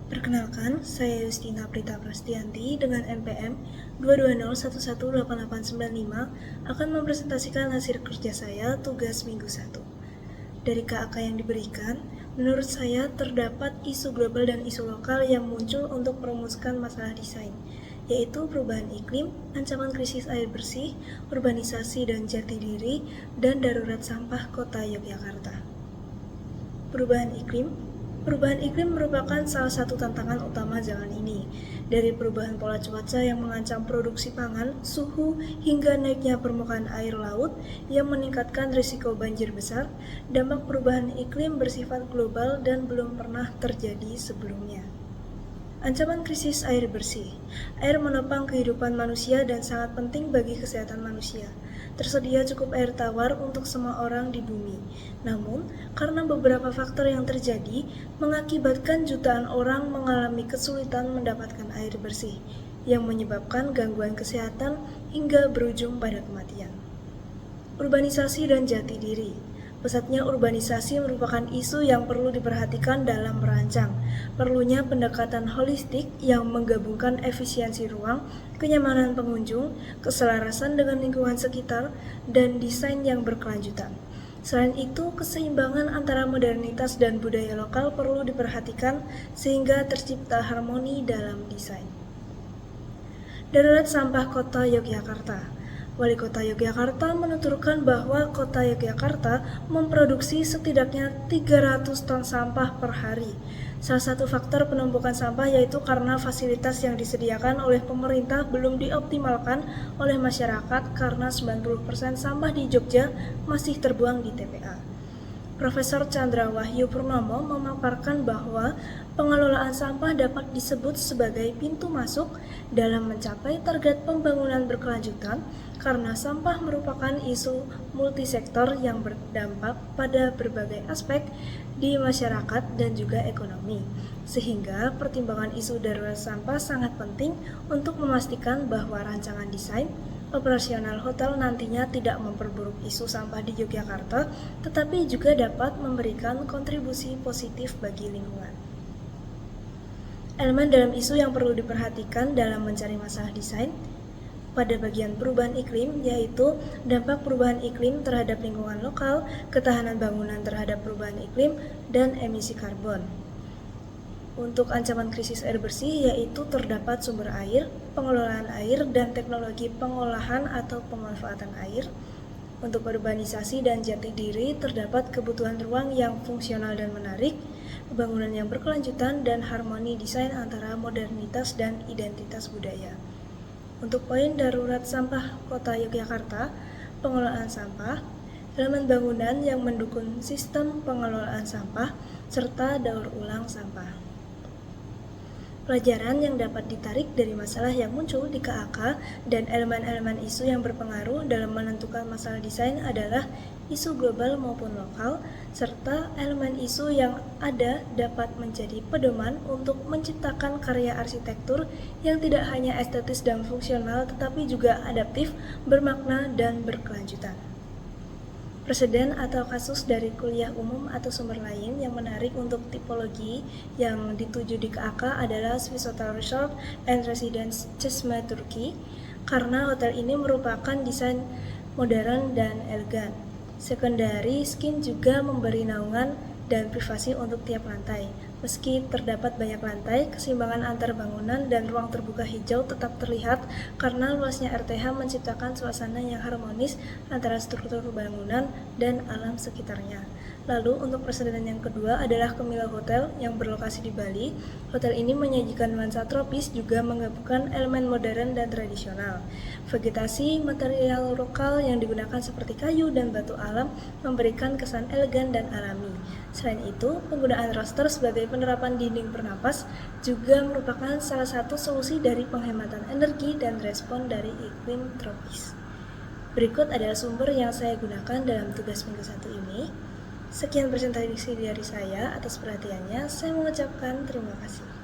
Perkenalkan, saya Yustina Prita Prastianti dengan NPM 220118895 akan mempresentasikan hasil kerja saya tugas minggu 1. Dari KAK yang diberikan, menurut saya terdapat isu global dan isu lokal yang muncul untuk merumuskan masalah desain, yaitu perubahan iklim, ancaman krisis air bersih, urbanisasi dan jati diri, dan darurat sampah kota Yogyakarta. Perubahan iklim merupakan salah satu tantangan utama zaman ini, dari perubahan pola cuaca yang mengancam produksi pangan, suhu, hingga naiknya permukaan air laut yang meningkatkan risiko banjir besar. Dampak perubahan iklim bersifat global dan belum pernah terjadi sebelumnya. Ancaman krisis air bersih. Air menopang kehidupan manusia dan sangat penting bagi kesehatan manusia. Tersedia cukup air tawar untuk semua orang di bumi. Namun, karena beberapa faktor yang terjadi, mengakibatkan jutaan orang mengalami kesulitan mendapatkan air bersih, yang menyebabkan gangguan kesehatan hingga berujung pada kematian. Urbanisasi dan jati diri. Pesatnya urbanisasi merupakan isu yang perlu diperhatikan dalam merancang. Perlunya pendekatan holistik yang menggabungkan efisiensi ruang, kenyamanan pengunjung, keselarasan dengan lingkungan sekitar, dan desain yang berkelanjutan. Selain itu, keseimbangan antara modernitas dan budaya lokal perlu diperhatikan sehingga tercipta harmoni dalam desain. Darurat sampah Kota Yogyakarta. Wali Kota Yogyakarta menuturkan bahwa Kota Yogyakarta memproduksi setidaknya 300 ton sampah per hari. Salah satu faktor penumpukan sampah yaitu karena fasilitas yang disediakan oleh pemerintah belum dioptimalkan oleh masyarakat karena 90% sampah di Jogja masih terbuang di TPA. Profesor Chandra Wahyu Purnomo memaparkan bahwa pengelolaan sampah dapat disebut sebagai pintu masuk dalam mencapai target pembangunan berkelanjutan karena sampah merupakan isu multisektor yang berdampak pada berbagai aspek di masyarakat dan juga ekonomi. Sehingga pertimbangan isu darurat sampah sangat penting untuk memastikan bahwa rancangan desain operasional hotel nantinya tidak memperburuk isu sampah di Yogyakarta, tetapi juga dapat memberikan kontribusi positif bagi lingkungan. Elemen dalam isu yang perlu diperhatikan dalam mencari masalah desain pada bagian perubahan iklim, yaitu dampak perubahan iklim terhadap lingkungan lokal, ketahanan bangunan terhadap perubahan iklim, dan emisi karbon. Untuk ancaman krisis air bersih, yaitu terdapat sumber air, pengelolaan air, dan teknologi pengolahan atau pemanfaatan air. Untuk urbanisasi dan jati diri, terdapat kebutuhan ruang yang fungsional dan menarik, pembangunan yang berkelanjutan, dan harmoni desain antara modernitas dan identitas budaya. Untuk poin darurat sampah Kota Yogyakarta, pengelolaan sampah, elemen bangunan yang mendukung sistem pengelolaan sampah, serta daur ulang sampah. Pelajaran yang dapat ditarik dari masalah yang muncul di KAK dan elemen-elemen isu yang berpengaruh dalam menentukan masalah desain adalah isu global maupun lokal, serta elemen isu yang ada dapat menjadi pedoman untuk menciptakan karya arsitektur yang tidak hanya estetis dan fungsional tetapi juga adaptif, bermakna, dan berkelanjutan. Preseden atau kasus dari kuliah umum atau sumber lain yang menarik untuk tipologi yang dituju di KAK adalah Swiss Hotel Resort and Residence Çeşme Turki, karena hotel ini merupakan desain modern dan elegan. Secondary skin juga memberi naungan dan privasi untuk tiap lantai. Meski terdapat banyak lantai, keseimbangan antar bangunan dan ruang terbuka hijau tetap terlihat karena luasnya RTH menciptakan suasana yang harmonis antara struktur bangunan dan alam sekitarnya. Lalu untuk presiden yang kedua adalah Camilla Hotel yang berlokasi di Bali. Hotel ini menyajikan nuansa tropis juga menggabungkan elemen modern dan tradisional. Vegetasi material lokal yang digunakan seperti kayu dan batu alam memberikan kesan elegan dan alami. Selain itu, penggunaan roster sebagai penerapan dinding bernapas juga merupakan salah satu solusi dari penghematan energi dan respon dari iklim tropis. Berikut adalah sumber yang saya gunakan dalam tugas minggu 1 ini. Sekian presentasi dari saya, atas perhatiannya saya mengucapkan terima kasih.